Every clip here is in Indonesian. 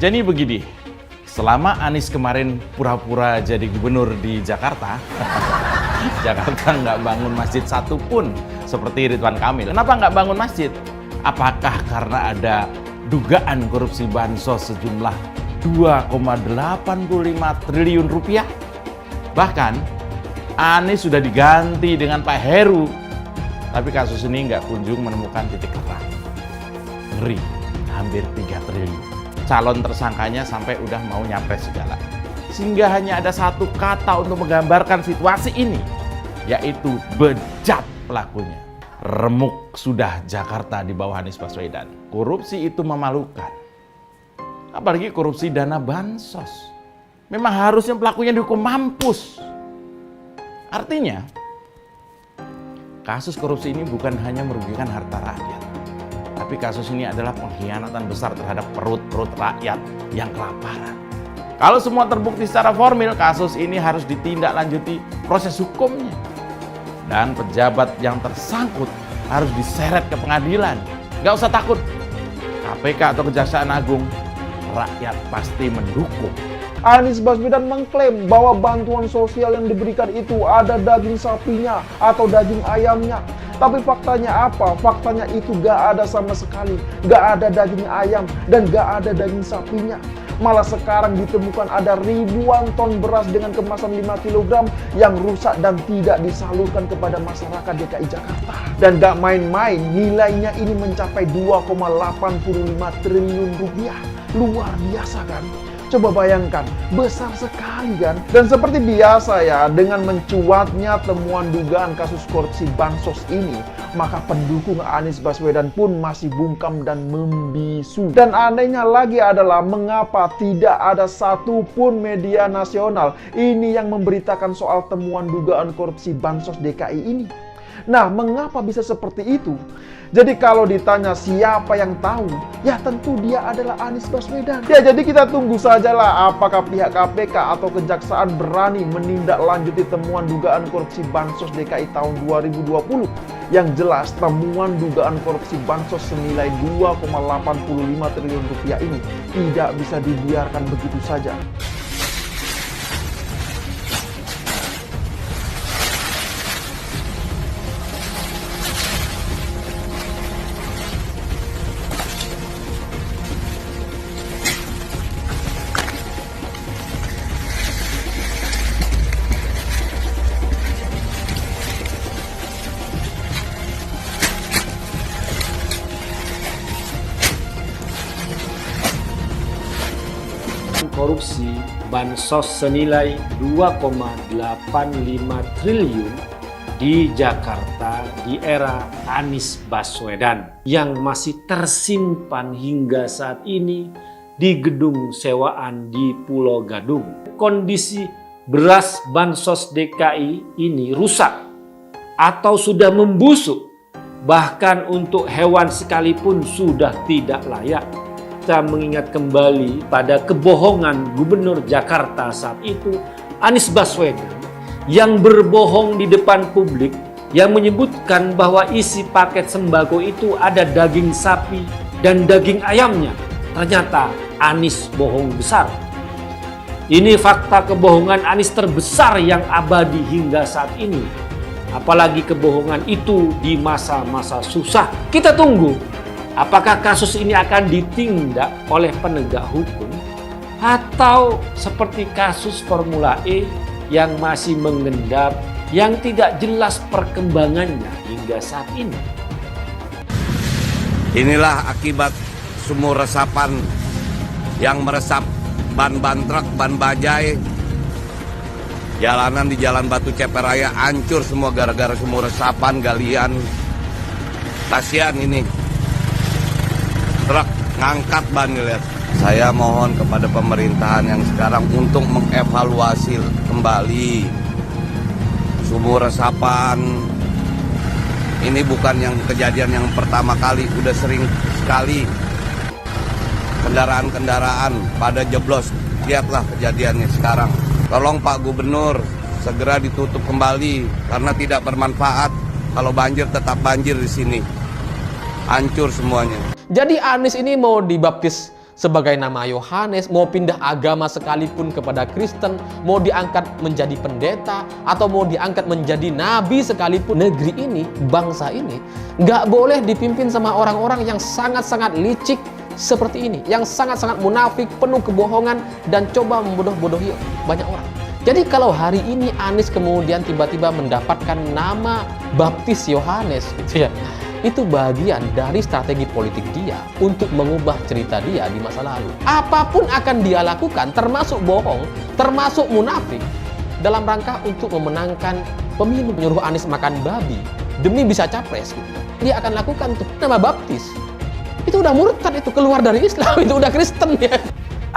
Jadi begini, selama Anies kemarin pura-pura jadi gubernur di Jakarta, Jakarta nggak bangun masjid satupun seperti Ridwan Kamil. Kenapa nggak bangun masjid? Apakah karena ada dugaan korupsi bansos sejumlah 2,85 triliun rupiah? Bahkan Anies sudah diganti dengan Pak Heru, tapi kasus ini nggak kunjung menemukan titik terang. Ngeri, hampir 3 triliun. Calon tersangkanya sampai udah mau nyapres segala. Sehingga hanya ada satu kata untuk menggambarkan situasi ini, yaitu bejat pelakunya. Remuk sudah Jakarta di bawah Anies Baswedan. Korupsi itu memalukan. Apalagi korupsi dana bansos. Memang harusnya pelakunya dihukum mampus. Artinya, kasus korupsi ini bukan hanya merugikan harta rakyat, tapi kasus ini adalah pengkhianatan besar terhadap perut-perut rakyat yang kelaparan. Kalau semua terbukti secara formil, kasus ini harus ditindaklanjuti proses hukumnya. Dan pejabat yang tersangkut harus diseret ke pengadilan. Gak usah takut, KPK atau Kejaksaan Agung, rakyat pasti mendukung. Anies Baswedan mengklaim bahwa bantuan sosial yang diberikan itu ada daging sapinya atau daging ayamnya. Tapi faktanya apa? Faktanya itu gak ada sama sekali. Gak ada daging ayam dan gak ada daging sapinya. Malah sekarang ditemukan ada ribuan ton beras dengan kemasan 5 kg yang rusak dan tidak disalurkan kepada masyarakat DKI Jakarta. Dan gak main-main, nilainya ini mencapai 2,85 triliun rupiah. Luar biasa kan? Coba bayangkan, besar sekali kan? Dan seperti biasa ya, dengan mencuatnya temuan dugaan kasus korupsi bansos ini, maka pendukung Anies Baswedan pun masih bungkam dan membisu. Dan anehnya lagi adalah mengapa tidak ada satupun media nasional ini yang memberitakan soal temuan dugaan korupsi bansos DKI ini. Nah, mengapa bisa seperti itu? Jadi kalau ditanya siapa yang tahu, ya tentu dia adalah Anies Baswedan. Ya jadi kita tunggu sajalah apakah pihak KPK atau Kejaksaan berani menindaklanjuti temuan dugaan korupsi bansos DKI tahun 2020. Yang jelas temuan dugaan korupsi bansos senilai 2,85 triliun rupiah ini tidak bisa dibiarkan begitu saja. Korupsi bansos senilai 2,85 triliun di Jakarta di era Anies Baswedan yang masih tersimpan hingga saat ini di gedung sewaan di Pulau Gadung. Kondisi beras bansos DKI ini rusak atau sudah membusuk, bahkan untuk hewan sekalipun sudah tidak layak. Kita mengingat kembali pada kebohongan Gubernur Jakarta saat itu, Anies Baswedan, yang berbohong di depan publik, yang menyebutkan bahwa isi paket sembako itu ada daging sapi dan daging ayamnya. Ternyata Anies bohong besar. Ini fakta kebohongan Anies terbesar yang abadi hingga saat ini. Apalagi kebohongan itu di masa-masa susah. Kita tunggu. Apakah kasus ini akan ditindak oleh penegak hukum atau seperti kasus Formula E yang masih mengendap, yang tidak jelas perkembangannya hingga saat ini? Inilah akibat sumur resapan yang meresap ban-ban truk, ban bajai. Jalanan di Jalan Batu Ceper Raya hancur semua gara-gara sumur resapan, galian. Kasihan ini. Truk ngangkat ban, lihat. Saya mohon kepada pemerintahan yang sekarang untuk mengevaluasi kembali sumur resapan. Ini bukan yang kejadian yang pertama kali, udah sering sekali kendaraan-kendaraan pada jeblos. Lihatlah kejadiannya sekarang. Tolong Pak Gubernur segera ditutup kembali karena tidak bermanfaat. Kalau banjir tetap banjir di sini. Hancur semuanya. Jadi Anies ini mau dibaptis sebagai nama Yohanes, mau pindah agama sekalipun kepada Kristen, mau diangkat menjadi pendeta, atau mau diangkat menjadi nabi sekalipun, negeri ini, bangsa ini, nggak boleh dipimpin sama orang-orang yang sangat-sangat licik seperti ini, yang sangat-sangat munafik, penuh kebohongan, dan coba membodoh-bodohi banyak orang. Jadi kalau hari ini Anies kemudian tiba-tiba mendapatkan nama baptis Yohanes, gitu ya, itu bagian dari strategi politik dia untuk mengubah cerita dia di masa lalu. Apapun akan dia lakukan, termasuk bohong, termasuk munafik, dalam rangka untuk memenangkan pemilu. Menyuruh Anies makan babi demi bisa capres, gitu. Dia akan lakukan untuk nama baptis. Itu udah murtad, itu keluar dari Islam, itu udah Kristen ya.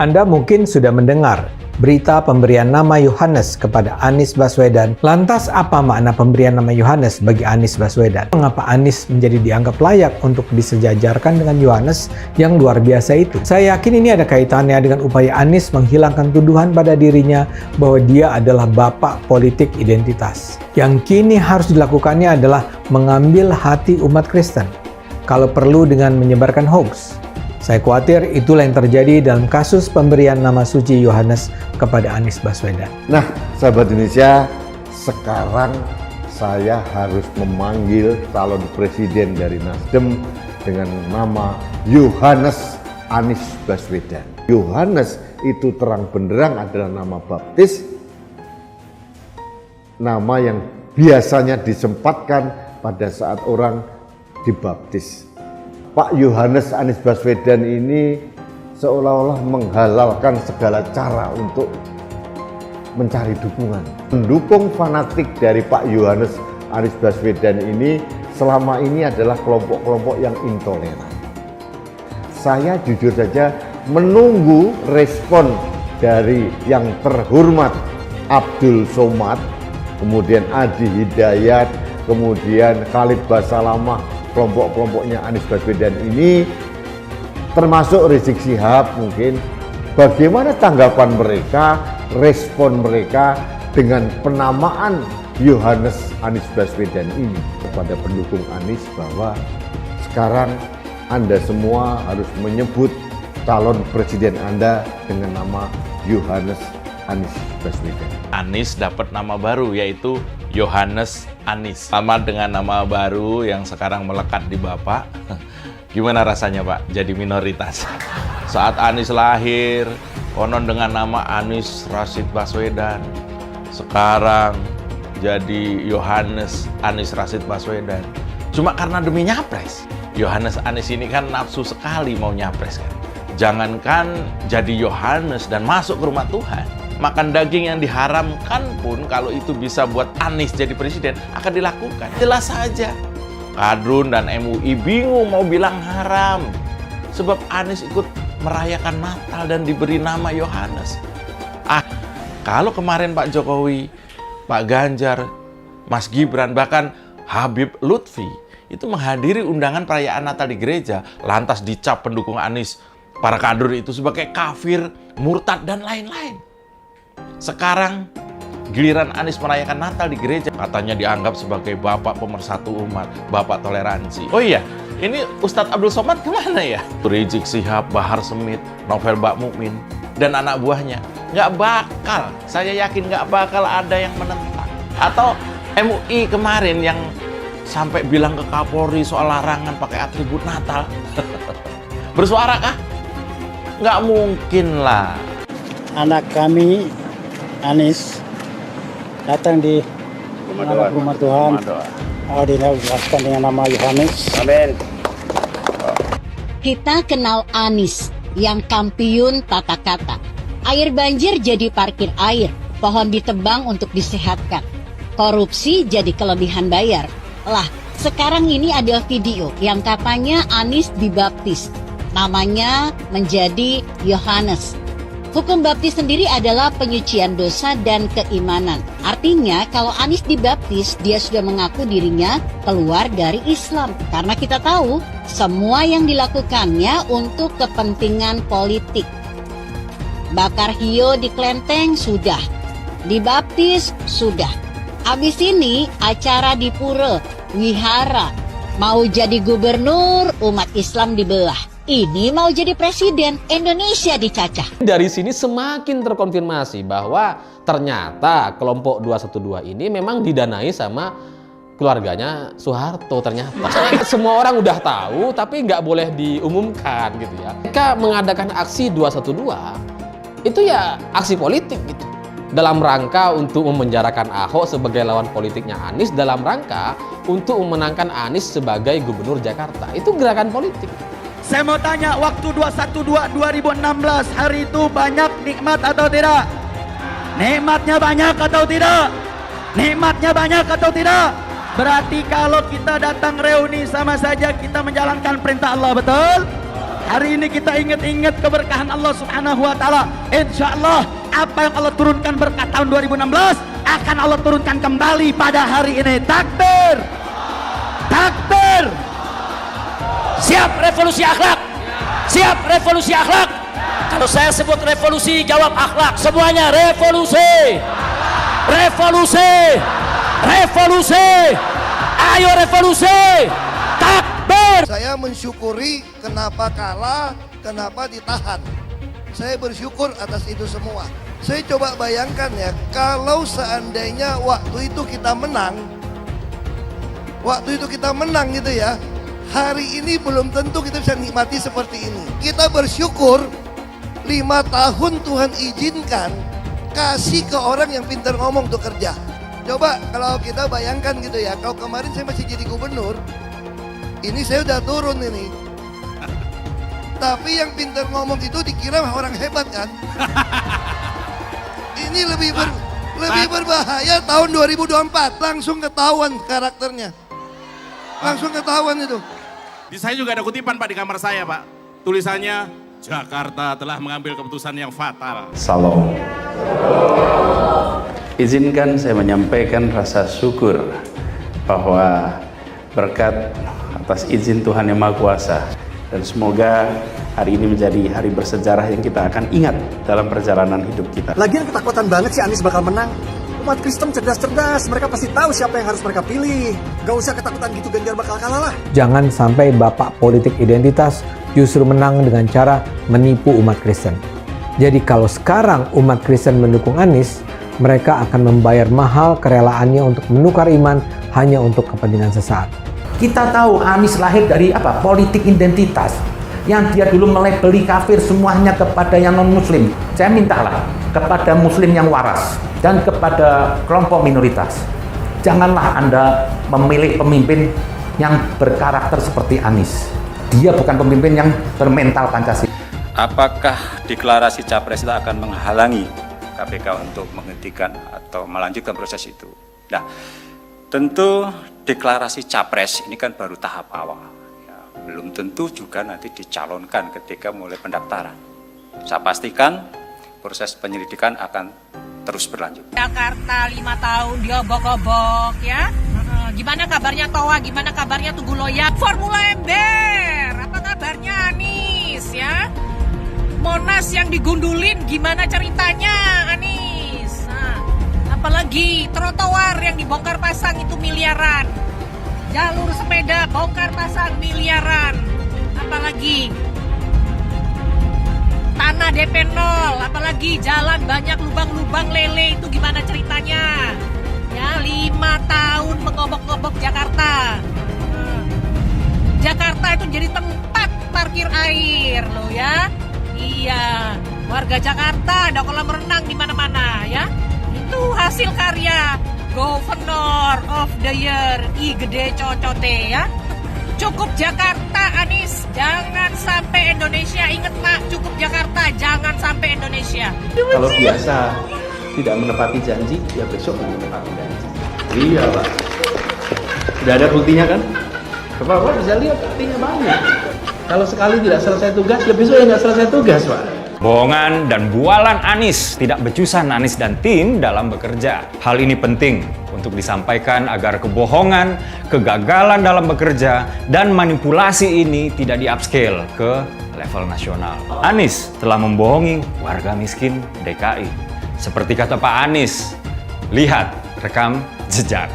Anda mungkin sudah mendengar berita pemberian nama Yohanes kepada Anies Baswedan. Lantas apa makna pemberian nama Yohanes bagi Anies Baswedan? Mengapa Anies menjadi dianggap layak untuk disejajarkan dengan Yohanes yang luar biasa itu? Saya yakin ini ada kaitannya dengan upaya Anies menghilangkan tuduhan pada dirinya bahwa dia adalah bapak politik identitas. Yang kini harus dilakukannya adalah mengambil hati umat Kristen, kalau perlu dengan menyebarkan hoax. Saya khawatir itulah yang terjadi dalam kasus pemberian nama suci Yohanes kepada Anies Baswedan. Nah, sahabat Indonesia, sekarang saya harus memanggil calon presiden dari Nasdem dengan nama Yohanes Anies Baswedan. Yohanes itu terang benderang adalah nama baptis, nama yang biasanya disempatkan pada saat orang dibaptis. Pak Yohanes Anies Baswedan ini seolah-olah menghalalkan segala cara untuk mencari dukungan. Pendukung fanatik dari Pak Yohanes Anies Baswedan ini selama ini adalah kelompok-kelompok yang intoleran. Saya jujur saja menunggu respon dari yang terhormat Abdul Somad, kemudian Adi Hidayat, kemudian Khalid Basalamah, kelompok-kelompoknya Anies Baswedan ini, termasuk Rizik Syihab mungkin, bagaimana tanggapan mereka, respon mereka dengan penamaan Yohanes Anies Baswedan ini kepada pendukung Anies, bahwa sekarang Anda semua harus menyebut calon presiden Anda dengan nama Yohanes Anies Baswedan. Anies dapat nama baru, yaitu Yohanes Anies. Sama dengan nama baru yang sekarang melekat di Bapak. Gimana rasanya Pak jadi minoritas? Saat Anies lahir, konon dengan nama Anies Rashid Baswedan. Sekarang jadi Yohanes Anies Rashid Baswedan. Cuma karena demi nyapres. Yohanes Anies ini kan nafsu sekali mau nyapres kan. Jangankan jadi Yohanes dan masuk ke rumah Tuhan, makan daging yang diharamkan pun kalau itu bisa buat Anies jadi presiden akan dilakukan. Jelas saja Kadrun dan MUI bingung mau bilang haram sebab Anies ikut merayakan Natal dan diberi nama Yohanes. Kalau kemarin Pak Jokowi, Pak Ganjar, Mas Gibran, bahkan Habib Lutfi itu menghadiri undangan perayaan Natal di gereja, lantas dicap pendukung Anies, para kader itu sebagai kafir, murtad, dan lain-lain. Sekarang giliran Anies merayakan Natal di gereja, katanya dianggap sebagai bapak pemersatu umat, bapak toleransi. Oh iya, ini Ustadz Abdul Somad kemana ya? Rizik Syihab, Bahar Smith, Novel Bakmukmin, dan anak buahnya. Nggak bakal, saya yakin nggak bakal ada yang menentang. Atau MUI kemarin yang sampai bilang ke Kapolri soal larangan pakai atribut Natal. Bersuara kah? Nggak mungkin lah. Anak kami Anies datang di rumah Tuhan. Dijelaskan dengan nama Yohanes. Amin. Kita kenal Anies yang kampiun tata kata. Air banjir jadi parkir air, pohon ditebang untuk disehatkan. Korupsi jadi kelebihan bayar. Lah, sekarang ini ada video yang katanya Anies dibaptis. Namanya menjadi Yohanes. Hukum baptis sendiri adalah penyucian dosa dan keimanan. Artinya kalau Anies dibaptis, dia sudah mengaku dirinya keluar dari Islam. Karena kita tahu semua yang dilakukannya untuk kepentingan politik. Bakar hiyo di kelenteng sudah, dibaptis sudah. Abis ini acara di pura, wihara, mau jadi gubernur, umat Islam dibelah. Ini mau jadi presiden, Indonesia dicacah. Dari sini semakin terkonfirmasi bahwa ternyata kelompok 212 ini memang didanai sama keluarganya Soeharto ternyata. Semua orang udah tahu tapi nggak boleh diumumkan gitu ya. Mereka mengadakan aksi 212 itu ya aksi politik gitu. Dalam rangka untuk memenjarakan Ahok sebagai lawan politiknya Anies, dalam rangka untuk memenangkan Anies sebagai gubernur Jakarta. Itu gerakan politik. Saya mau tanya, waktu 212 2016 hari itu banyak nikmat atau tidak? Nikmatnya banyak atau tidak? Nikmatnya banyak atau tidak? Berarti kalau kita datang reuni sama saja kita menjalankan perintah Allah, betul? Hari ini kita ingat-ingat keberkahan Allah Subhanahu wa taala. Insyaallah apa yang Allah turunkan berkat tahun 2016 akan Allah turunkan kembali pada hari ini. Takbir. Takbir. Siap revolusi akhlak. Siap revolusi akhlak. Kalau saya sebut revolusi, jawab akhlak. Semuanya revolusi. Revolusi. Revolusi. Ayo revolusi. Takbir. Saya mensyukuri kenapa kalah, kenapa ditahan. Saya bersyukur atas itu semua. Saya coba bayangkan ya, kalau seandainya waktu itu kita menang gitu ya, hari ini belum tentu kita bisa nikmati seperti ini. Kita bersyukur 5 tahun Tuhan izinkan kasih ke orang yang pintar ngomong untuk kerja. Coba kalau kita bayangkan gitu ya, kalau kemarin saya masih jadi gubernur, ini saya udah turun ini. Tapi yang pintar ngomong itu dikira orang hebat kan? Ini lebih berbahaya tahun 2024, langsung ketahuan karakternya. Langsung ketahuan itu. Di saya juga ada kutipan Pak di kamar saya Pak. Tulisannya, Jakarta telah mengambil keputusan yang fatal. Salam. Izinkan saya menyampaikan rasa syukur bahwa berkat atas izin Tuhan Yang Maha Kuasa, dan semoga hari ini menjadi hari bersejarah yang kita akan ingat dalam perjalanan hidup kita. Lagian ketakutan banget sih Anies bakal menang. Umat Kristen cerdas-cerdas, mereka pasti tahu siapa yang harus mereka pilih. Gak usah ketakutan gitu, Ganjar bakal kalah lah. Jangan sampai bapak politik identitas justru menang dengan cara menipu umat Kristen. Jadi kalau sekarang umat Kristen mendukung Anies, mereka akan membayar mahal kerelaannya untuk menukar iman hanya untuk kepentingan sesaat. Kita tahu Anies lahir dari apa? Politik identitas. Yang dia dulu melabeli kafir semuanya kepada yang non-muslim. Saya mintalah kepada muslim yang waras dan kepada kelompok minoritas. Janganlah Anda memilih pemimpin yang berkarakter seperti Anies. Dia bukan pemimpin yang bermental Pancasila. Apakah deklarasi capres itu akan menghalangi KPK untuk menghentikan atau melanjutkan proses itu? Nah, tentu deklarasi capres ini kan baru tahap awal. Belum tentu juga nanti dicalonkan ketika mulai pendaftaran. Saya pastikan proses penyelidikan akan terus berlanjut. Jakarta 5 tahun diobok-obok ya. Gimana kabarnya Toa? Gimana kabarnya Tugu Loyak? Formula Ember, apa kabarnya Anies ya? Monas yang digundulin, gimana ceritanya Anies? Nah, apalagi trotoar yang dibongkar pasang itu miliaran. Jalur sepeda bongkar pasang miliaran. Apalagi tanah DP 0, apalagi jalan banyak lubang-lubang lele, itu gimana ceritanya? Ya, 5 tahun mengobok-obok Jakarta. Jakarta itu jadi tempat parkir air loh ya. Iya, warga Jakarta ada kolam renang di mana-mana ya. Itu hasil karya Governor of the Year I Gede Cocote ya. Cukup Jakarta Anies, jangan sampai Indonesia. Ingat Pak, cukup Jakarta, jangan sampai Indonesia. Kalau biasa tidak menepati janji, ya besok nggak menepati janji. Iya Pak. Sudah ada buktinya kan? Bapak bisa lihat buktinya banyak. Kalau sekali tidak selesai tugas, ya besok ya nggak selesai tugas Pak. Bohongan dan bualan Anies, tidak becusan Anies dan tim dalam bekerja. Hal ini penting untuk disampaikan agar kebohongan, kegagalan dalam bekerja, dan manipulasi ini tidak di-upscale ke level nasional. Anies telah membohongi warga miskin DKI. Seperti kata Pak Anies, lihat rekam jejak.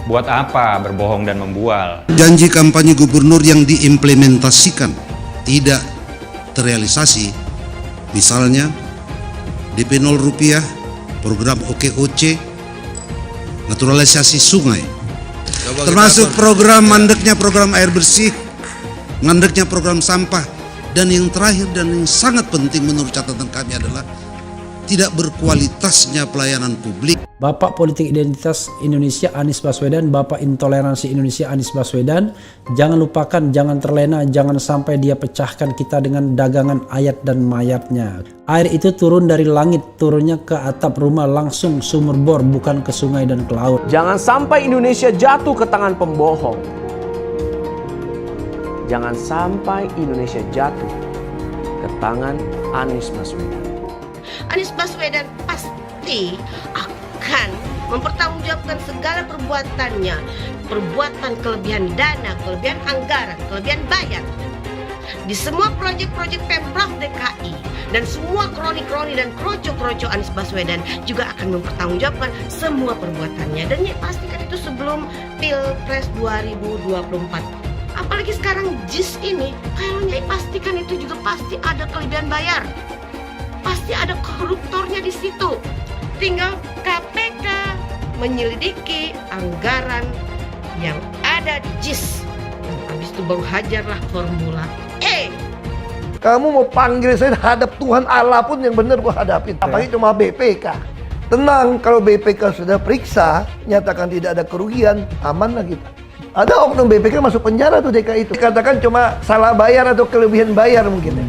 Buat apa berbohong dan membual? Janji kampanye gubernur yang diimplementasikan tidak terrealisasi, misalnya DP 0 rupiah, program OKOC, naturalisasi sungai, termasuk program mandeknya program air bersih, mandeknya program sampah, dan yang terakhir dan yang sangat penting menurut catatan kami adalah tidak berkualitasnya pelayanan publik. Bapak Politik Identitas Indonesia Anies Baswedan, Bapak Intoleransi Indonesia Anies Baswedan, jangan lupakan, jangan terlena, jangan sampai dia pecahkan kita dengan dagangan ayat dan mayatnya. Air itu turun dari langit, turunnya ke atap rumah langsung sumur bor, bukan ke sungai dan ke laut. Jangan sampai Indonesia jatuh ke tangan pembohong. Jangan sampai Indonesia jatuh ke tangan Anies Baswedan. Anies Baswedan pasti akan mempertanggungjawabkan segala perbuatannya, perbuatan kelebihan dana, kelebihan anggaran, kelebihan bayar di semua proyek-proyek Pemprov DKI, dan semua kroni-kroni dan kroco-kroco Anies Baswedan juga akan mempertanggungjawabkan semua perbuatannya, dan pastikan itu sebelum Pilpres 2024. Apalagi sekarang JIS ini, kayaknya pastikan itu juga pasti ada kelebihan bayar. Pasti ada koruptornya di situ. Tinggal KPK menyelidiki anggaran yang ada di JIS. Dan habis itu baru hajarlah formula E. Kamu mau panggil saya hadap Tuhan Allah pun yang benar gua hadapin. Apalagi cuma BPK. Tenang, kalau BPK sudah periksa, nyatakan tidak ada kerugian, aman lah kita. Ada oknum BPK masuk penjara tuh DKI itu. Dikatakan cuma salah bayar atau kelebihan bayar mungkin ya.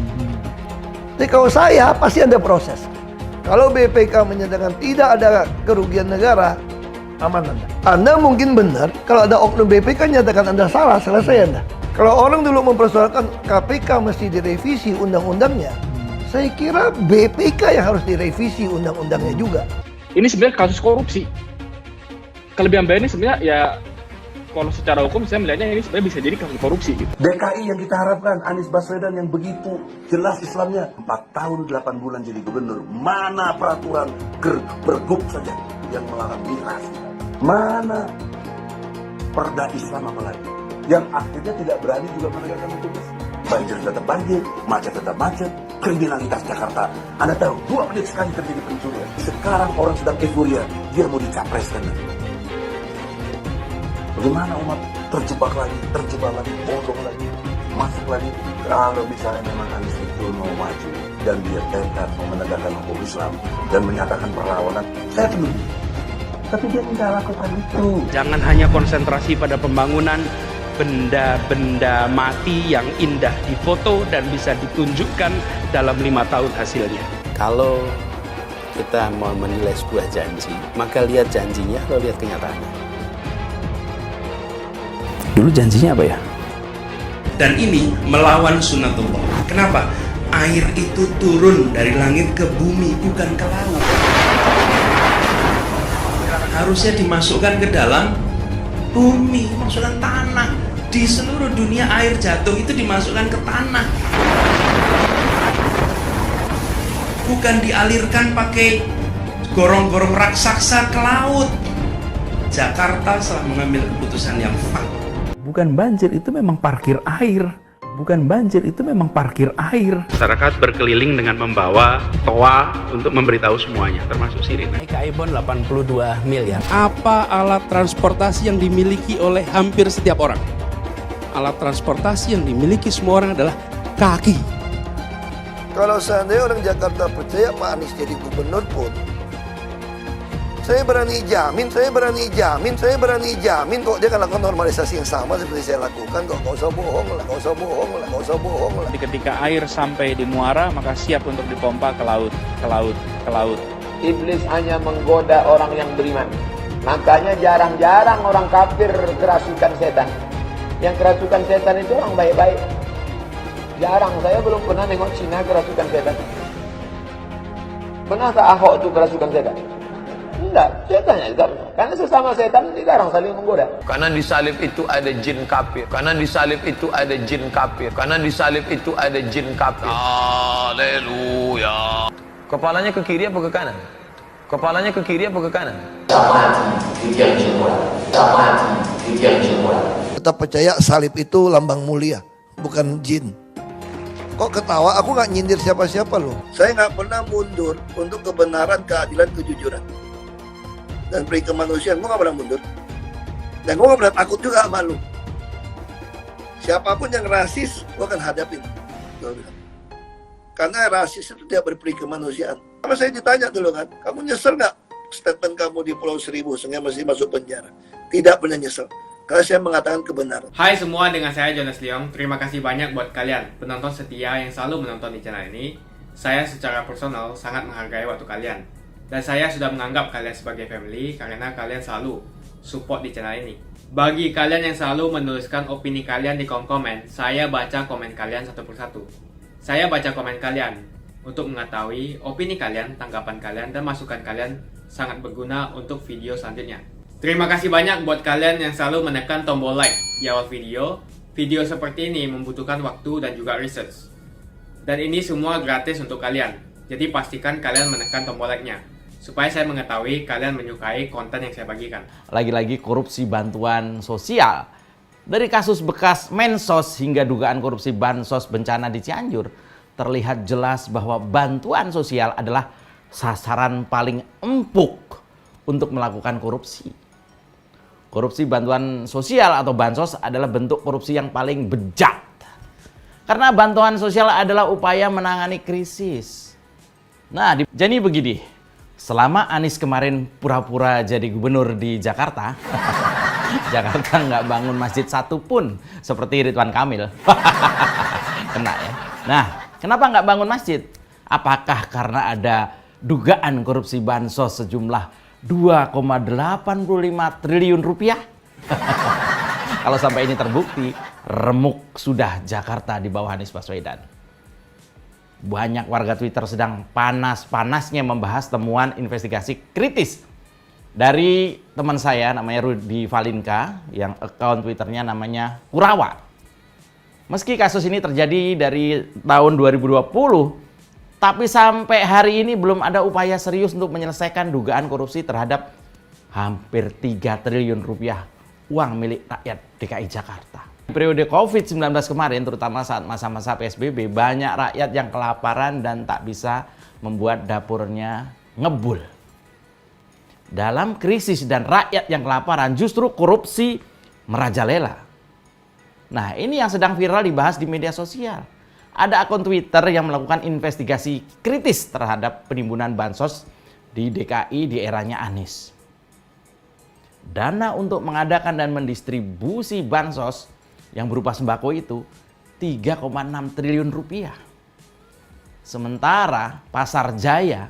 Jadi kalau saya pasti ada proses. Kalau BPK menyatakan tidak ada kerugian negara, aman Anda. Anda mungkin benar, kalau ada oknum BPK nyatakan Anda salah, selesai Anda. Kalau orang dulu mempersoalkan KPK mesti direvisi undang-undangnya, saya kira BPK yang harus direvisi undang-undangnya juga. Ini sebenarnya kasus korupsi. Kelebihan bayar ini sebenarnya ya, kalau secara hukum saya melihatnya ini sebenarnya bisa jadi kasus korupsi gitu. DKI yang kita harapkan, Anies Baswedan yang begitu jelas Islamnya, 4 tahun 8 bulan jadi gubernur. Mana peraturan bergub saja yang melarang miras? Mana perda Islam apalagi? Yang akhirnya tidak berani juga menegakkan hukum. Banjir tetap banjir, macet tetap macet, kriminalitas Jakarta. Anda tahu, 2 menit sekali terjadi pencurian. Sekarang orang sedang euforia, dia mau dicapreskan. Bagaimana umat terjebak lagi, bodoh lagi, masuk lagi. Kalau misalnya memang Anies itu mau maju dan dia tekad mau menegakkan hukum Islam dan menyatakan perlawanan, saya peduli. Tapi dia tidak lakukan itu. Jangan hanya konsentrasi pada pembangunan benda-benda mati yang indah difoto dan bisa ditunjukkan dalam 5 tahun hasilnya. Kalau kita mau menilai sebuah janji, maka lihat janjinya atau lihat kenyataannya. Dulu janjinya apa ya? Dan ini melawan sunatullah. Kenapa? Air itu turun dari langit ke bumi, bukan ke laut. Harusnya dimasukkan ke dalam bumi, masukkan tanah. Di seluruh dunia air jatuh itu dimasukkan ke tanah. Bukan dialirkan pakai gorong-gorong raksasa ke laut. Jakarta telah mengambil keputusan yang fatal. Bukan banjir, itu memang parkir air. Bukan banjir, itu memang parkir air. Masyarakat berkeliling dengan membawa toa untuk memberitahu semuanya, termasuk sirine. DKI Bond 82 miliar. Apa alat transportasi yang dimiliki oleh hampir setiap orang? Alat transportasi yang dimiliki semua orang adalah kaki. Kalau seandainya orang Jakarta percaya Pak Anies jadi gubernur pun, saya berani jamin kok dia akan lakukan normalisasi yang sama seperti saya lakukan kok. Gak usah bohong lah. Jadi ketika air sampai di muara, maka siap untuk dipompa ke laut. Iblis hanya menggoda orang yang beriman. Makanya jarang-jarang orang kafir kerasukan setan. Yang kerasukan setan itu orang baik-baik. Jarang, saya belum pernah nengok Cina kerasukan setan. Pernah tak Ahok itu kerasukan setan? Enggak, setannya juga. Karena sesama setan dilarang saling menggoda. Karena di salib itu ada jin kafir. Haleluya. Kepalanya ke kiri apa ke kanan? Tetap percaya salib itu lambang mulia, bukan jin. Kok ketawa? Aku nggak nyindir siapa-siapa loh. Saya nggak pernah mundur untuk kebenaran, keadilan, kejujuran. Dan peri kemanusiaan, gue nggak pernah mundur. Dan gue nggak pernah takut juga sama lu. Siapapun yang rasis, gue akan hadapin. Gue bilang. Karena rasis itu tidak berperi kemanusiaan. Sama saya ditanya dulu kan, kamu nyesel nggak statement kamu di Pulau Seribu sehingga masih masuk penjara? Tidak pernah nyesel. Karena saya mengatakan kebenaran. Hai semua, dengan saya Jonas Leong. Terima kasih banyak buat kalian, penonton setia yang selalu menonton di channel ini. Saya secara personal sangat menghargai waktu kalian. Dan saya sudah menganggap kalian sebagai family karena kalian selalu support di channel ini. Bagi kalian yang selalu menuliskan opini kalian di kolom komen, saya baca komen kalian satu persatu. Saya baca komen kalian untuk mengetahui opini kalian, tanggapan kalian, dan masukan kalian sangat berguna untuk video selanjutnya. Terima kasih banyak buat kalian yang selalu menekan tombol like di awal video. Video seperti ini membutuhkan waktu dan juga research. Dan ini semua gratis untuk kalian. Jadi pastikan kalian menekan tombol like-nya supaya saya mengetahui kalian menyukai konten yang saya bagikan. Lagi-lagi korupsi bantuan sosial. Dari kasus bekas Mensos hingga dugaan korupsi Bansos bencana di Cianjur, terlihat jelas bahwa bantuan sosial adalah sasaran paling empuk untuk melakukan korupsi. Korupsi bantuan sosial atau Bansos adalah bentuk korupsi yang paling bejat. Karena bantuan sosial adalah upaya menangani krisis. Nah, jadi begini. Selama Anies kemarin pura-pura jadi gubernur di Jakarta, Jakarta nggak bangun masjid satu pun seperti Ridwan Kamil. Kena ya. Nah, kenapa nggak bangun masjid? Apakah karena ada dugaan korupsi Bansos sejumlah 2,85 triliun rupiah? Kalau sampai ini terbukti, remuk sudah Jakarta di bawah Anies Baswedan. Banyak warga Twitter sedang panas-panasnya membahas temuan investigasi kritis dari teman saya namanya Rudy Valinka yang akun Twitternya namanya Kurawa. Meski kasus ini terjadi dari tahun 2020, tapi sampai hari ini belum ada upaya serius untuk menyelesaikan dugaan korupsi terhadap hampir 3 triliun rupiah uang milik rakyat DKI Jakarta. Periode COVID-19 kemarin, terutama saat masa-masa PSBB, banyak rakyat yang kelaparan dan tak bisa membuat dapurnya ngebul. Dalam krisis dan rakyat yang kelaparan, justru korupsi merajalela. Nah, ini yang sedang viral dibahas di media sosial. Ada akun Twitter yang melakukan investigasi kritis terhadap penimbunan Bansos di DKI di eranya Anies. Dana untuk mengadakan dan mendistribusi Bansos yang berupa sembako itu 3,6 triliun rupiah. Sementara Pasar Jaya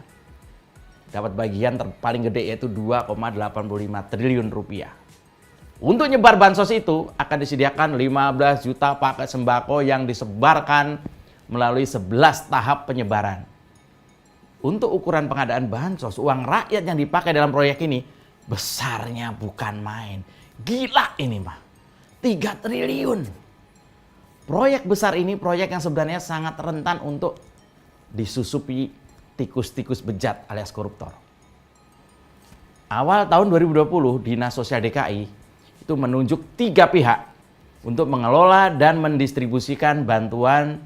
dapat bagian paling gede yaitu 2,85 triliun rupiah. Untuk nyebar Bansos itu akan disediakan 15 juta paket sembako yang disebarkan melalui 11 tahap penyebaran. Untuk ukuran pengadaan Bansos, uang rakyat yang dipakai dalam proyek ini besarnya bukan main. Gila ini mah. 3 triliun. Proyek besar ini proyek yang sebenarnya sangat rentan untuk disusupi tikus-tikus bejat alias koruptor. Awal tahun 2020, Dinas Sosial DKI itu menunjuk 3 pihak untuk mengelola dan mendistribusikan bantuan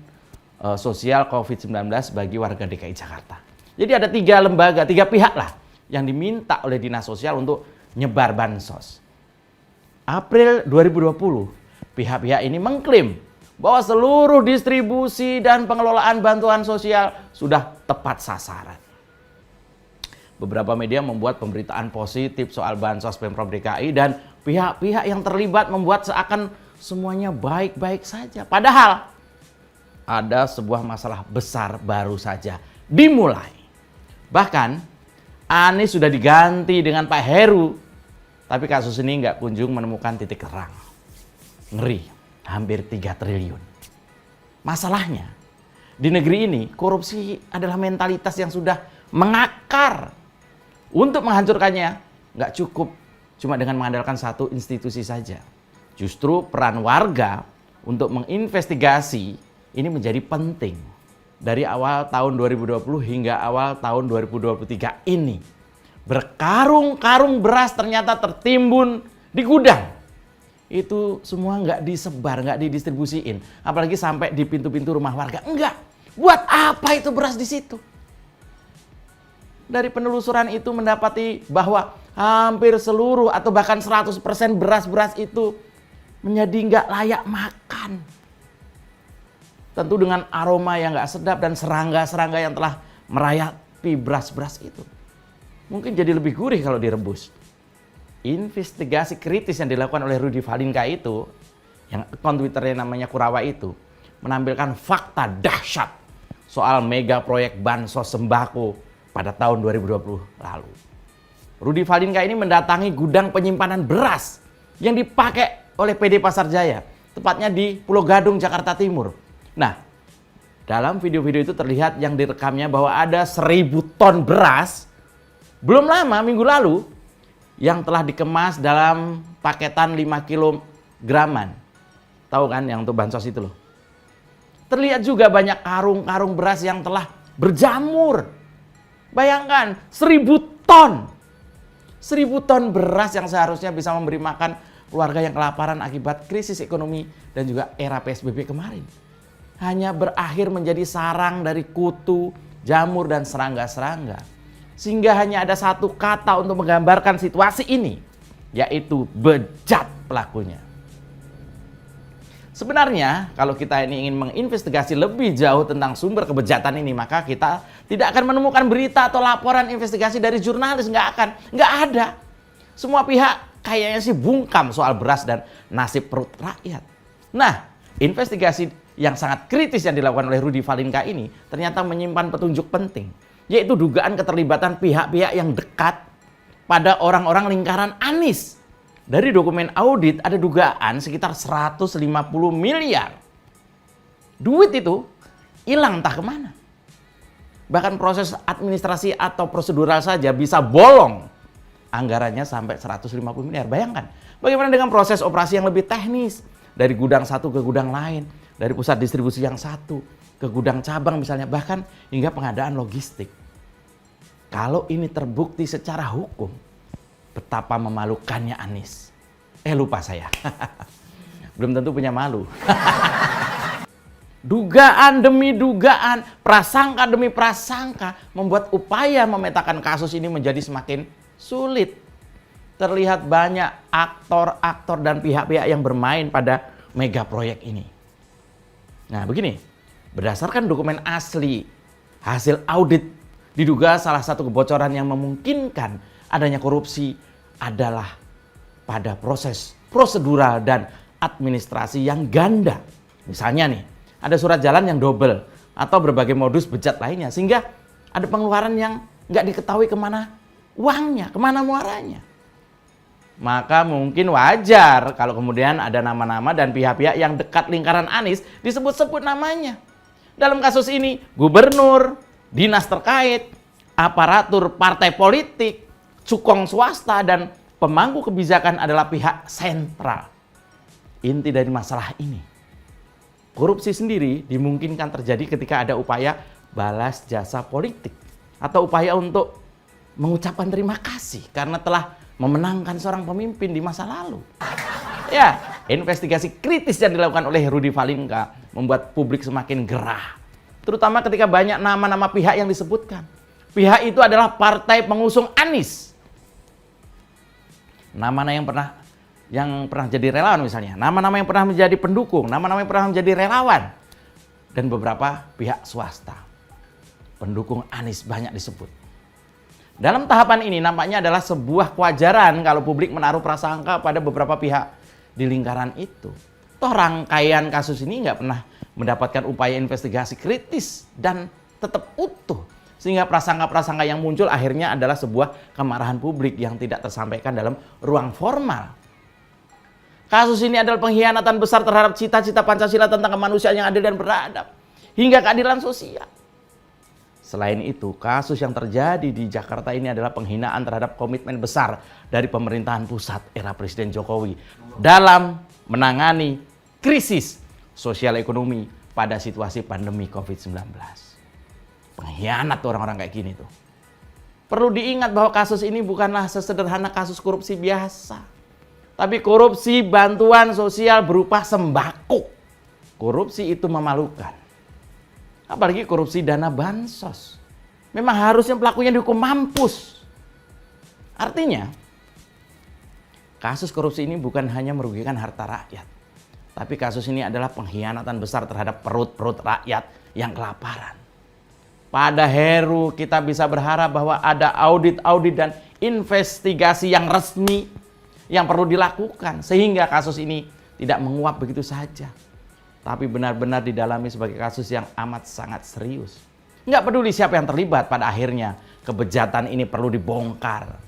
sosial COVID-19 bagi warga DKI Jakarta. Jadi ada 3 lembaga, 3 pihak lah yang diminta oleh Dinas Sosial untuk nyebar Bansos. April 2020, pihak-pihak ini mengklaim bahwa seluruh distribusi dan pengelolaan bantuan sosial sudah tepat sasaran. Beberapa media membuat pemberitaan positif soal Bansos Pemprov DKI dan pihak-pihak yang terlibat membuat seakan semuanya baik-baik saja. Padahal ada sebuah masalah besar baru saja dimulai. Bahkan Anies sudah diganti dengan Pak Heru. Tapi kasus ini nggak kunjung menemukan titik terang. Ngeri, hampir 3 triliun. Masalahnya, di negeri ini korupsi adalah mentalitas yang sudah mengakar. Untuk menghancurkannya, nggak cukup cuma dengan mengandalkan satu institusi saja. Justru peran warga untuk menginvestigasi ini menjadi penting. Dari awal tahun 2020 hingga awal tahun 2023 ini. Berkarung-karung beras ternyata tertimbun di gudang itu semua nggak disebar, nggak didistribusiin. Apalagi sampai di pintu-pintu rumah warga. Enggak. Buat apa itu beras di situ? Dari penelusuran itu mendapati bahwa hampir seluruh atau bahkan 100% beras-beras itu menjadi nggak layak makan. Tentu dengan aroma yang nggak sedap dan serangga-serangga yang telah merayapi beras-beras itu. Mungkin jadi lebih gurih kalau direbus. Investigasi kritis yang dilakukan oleh Rudy Valinka itu, yang akun Twitternya namanya Kurawa itu, menampilkan fakta dahsyat soal mega proyek bansos sembako pada tahun 2020 lalu. Rudy Valinka ini mendatangi gudang penyimpanan beras yang dipakai oleh PD Pasar Jaya, tepatnya di Pulau Gadung, Jakarta Timur. Nah, dalam video-video itu terlihat yang direkamnya bahwa ada 1000 ton beras belum lama, minggu lalu, yang telah dikemas dalam paketan 5 kilograman. Tahu kan yang untuk bansos itu loh. Terlihat juga banyak karung-karung beras yang telah berjamur. Bayangkan, 1000 ton. 1000 ton beras yang seharusnya bisa memberi makan keluarga yang kelaparan akibat krisis ekonomi dan juga era PSBB kemarin. Hanya berakhir menjadi sarang dari kutu, jamur, dan serangga-serangga. Sehingga hanya ada satu kata untuk menggambarkan situasi ini, yaitu bejat pelakunya. Sebenarnya, kalau kita ini ingin menginvestigasi lebih jauh tentang sumber kebejatan ini, maka kita tidak akan menemukan berita atau laporan investigasi dari jurnalis. Nggak ada. Semua pihak kayaknya sih bungkam soal beras dan nasib perut rakyat. Nah, investigasi yang sangat kritis yang dilakukan oleh Rudy Valinka ini ternyata menyimpan petunjuk penting, yaitu dugaan keterlibatan pihak-pihak yang dekat pada orang-orang lingkaran Anies. Dari dokumen audit ada dugaan sekitar 150 miliar. Duit itu hilang entah kemana. Bahkan proses administrasi atau prosedural saja bisa bolong. Anggarannya sampai 150 miliar. Bayangkan, bagaimana dengan proses operasi yang lebih teknis? Dari gudang satu ke gudang lain, dari pusat distribusi yang satu ke gudang cabang misalnya, bahkan hingga pengadaan logistik. Kalau ini terbukti secara hukum, betapa memalukannya Anies. Lupa saya. Belum tentu punya malu. Dugaan demi dugaan, prasangka demi prasangka membuat upaya memetakan kasus ini menjadi semakin sulit. Terlihat banyak aktor-aktor dan pihak-pihak yang bermain pada mega proyek ini. Nah, begini. Berdasarkan dokumen asli, hasil audit diduga salah satu kebocoran yang memungkinkan adanya korupsi adalah pada proses prosedural dan administrasi yang ganda. Misalnya nih, ada surat jalan yang double atau berbagai modus bejat lainnya, sehingga ada pengeluaran yang nggak diketahui kemana uangnya, kemana muaranya. Maka mungkin wajar kalau kemudian ada nama-nama dan pihak-pihak yang dekat lingkaran Anies disebut-sebut namanya. Dalam kasus ini, gubernur, dinas terkait, aparatur partai politik, cukong swasta, dan pemangku kebijakan adalah pihak sentral. Inti dari masalah ini, korupsi sendiri dimungkinkan terjadi ketika ada upaya balas jasa politik atau upaya untuk mengucapkan terima kasih karena telah memenangkan seorang pemimpin di masa lalu. Ya, investigasi kritis yang dilakukan oleh Rudy Valinka membuat publik semakin gerah. Terutama ketika banyak nama-nama pihak yang disebutkan. Pihak itu adalah partai pengusung Anies. Nama-nama yang pernah jadi relawan misalnya. Nama-nama yang pernah menjadi pendukung. Nama-nama yang pernah menjadi relawan. Dan beberapa pihak swasta. Pendukung Anies banyak disebut. Dalam tahapan ini nampaknya adalah sebuah kewajaran kalau publik menaruh prasangka pada beberapa pihak di lingkaran itu. Toh rangkaian kasus ini nggak pernah mendapatkan upaya investigasi kritis dan tetap utuh. Sehingga prasangka-prasangka yang muncul akhirnya adalah sebuah kemarahan publik yang tidak tersampaikan dalam ruang formal. Kasus ini adalah pengkhianatan besar terhadap cita-cita Pancasila tentang kemanusiaan yang adil dan beradab. Hingga keadilan sosial. Selain itu, kasus yang terjadi di Jakarta ini adalah penghinaan terhadap komitmen besar dari pemerintahan pusat era Presiden Jokowi dalam menangani krisis sosial ekonomi pada situasi pandemi COVID-19. Pengkhianat orang-orang kayak gini tuh. Perlu diingat bahwa kasus ini bukanlah sesederhana kasus korupsi biasa. Tapi korupsi bantuan sosial berupa sembako. Korupsi itu memalukan. Apalagi korupsi dana bansos. Memang harusnya pelakunya dihukum mampus. Artinya, kasus korupsi ini bukan hanya merugikan harta rakyat. Tapi kasus ini adalah pengkhianatan besar terhadap perut-perut rakyat yang kelaparan. Pada Heru kita bisa berharap bahwa ada audit-audit dan investigasi yang resmi yang perlu dilakukan sehingga kasus ini tidak menguap begitu saja, tapi benar-benar didalami sebagai kasus yang amat sangat serius. Nggak peduli siapa yang terlibat, pada akhirnya kebejatan ini perlu dibongkar.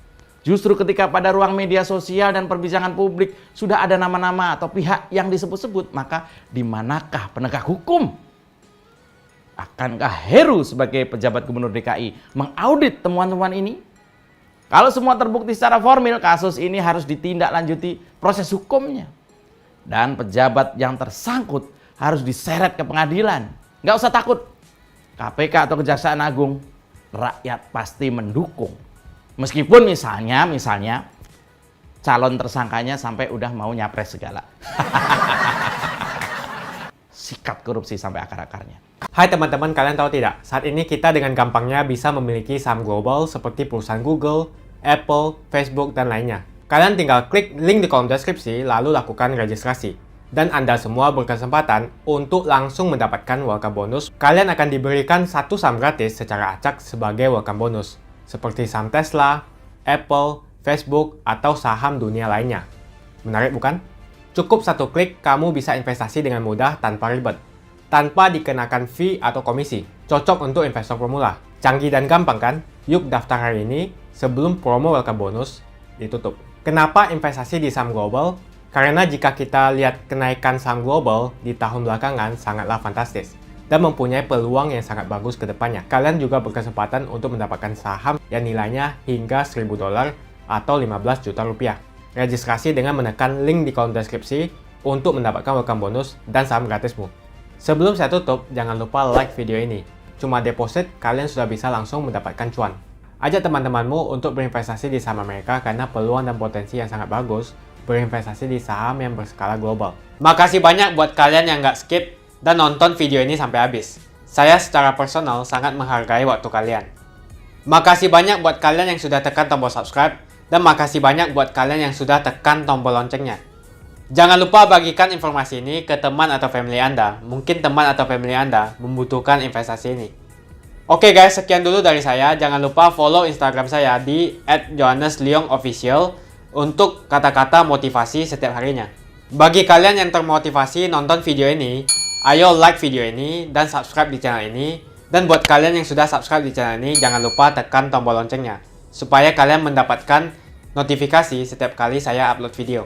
Justru ketika pada ruang media sosial dan perbincangan publik sudah ada nama-nama atau pihak yang disebut-sebut, maka di manakah penegak hukum? Akankah Heru sebagai pejabat Gubernur DKI mengaudit temuan-temuan ini? Kalau semua terbukti secara formil, kasus ini harus ditindaklanjuti proses hukumnya. Dan pejabat yang tersangkut harus diseret ke pengadilan. Nggak usah takut. KPK atau Kejaksaan Agung, rakyat pasti mendukung. Meskipun misalnya calon tersangkanya sampai udah mau nyapres segala. Sikat korupsi sampai akar-akarnya. Hai teman-teman, kalian tahu tidak? Saat ini kita dengan gampangnya bisa memiliki saham global seperti perusahaan Google, Apple, Facebook, dan lainnya. Kalian tinggal klik link di kolom deskripsi lalu lakukan registrasi. Dan Anda semua berkesempatan untuk langsung mendapatkan welcome bonus. Kalian akan diberikan satu saham gratis secara acak sebagai welcome bonus. Seperti saham Tesla, Apple, Facebook, atau saham dunia lainnya. Menarik bukan? Cukup satu klik kamu bisa investasi dengan mudah tanpa ribet. Tanpa dikenakan fee atau komisi. Cocok untuk investor pemula. Canggih dan gampang kan? Yuk daftar hari ini sebelum promo welcome bonus ditutup. Kenapa investasi di saham global? Karena jika kita lihat kenaikan saham global di tahun belakangan sangatlah fantastis dan mempunyai peluang yang sangat bagus ke depannya. Kalian juga berkesempatan untuk mendapatkan saham yang nilainya hingga $1.000 atau 15 juta rupiah. Registrasi dengan menekan link di kolom deskripsi untuk mendapatkan welcome bonus dan saham gratismu. Sebelum saya tutup, jangan lupa like video ini. Cuma deposit, kalian sudah bisa langsung mendapatkan cuan. Ajak teman-temanmu untuk berinvestasi di saham Amerika karena peluang dan potensi yang sangat bagus berinvestasi di saham yang berskala global. Makasih banyak buat kalian yang nggak skip dan nonton video ini sampai habis. Saya secara personal sangat menghargai waktu kalian. Makasih banyak buat kalian yang sudah tekan tombol subscribe dan makasih banyak buat kalian yang sudah tekan tombol loncengnya. Jangan lupa bagikan informasi ini ke teman atau family Anda. Mungkin teman atau family Anda membutuhkan investasi ini. Oke guys, sekian dulu dari saya. Jangan lupa follow Instagram saya di @johannesleongofficial untuk kata-kata motivasi setiap harinya. Bagi kalian yang termotivasi nonton video ini, ayo like video ini dan subscribe di channel ini. Dan buat kalian yang sudah subscribe di channel ini, jangan lupa tekan tombol loncengnya supaya kalian mendapatkan notifikasi setiap kali saya upload video.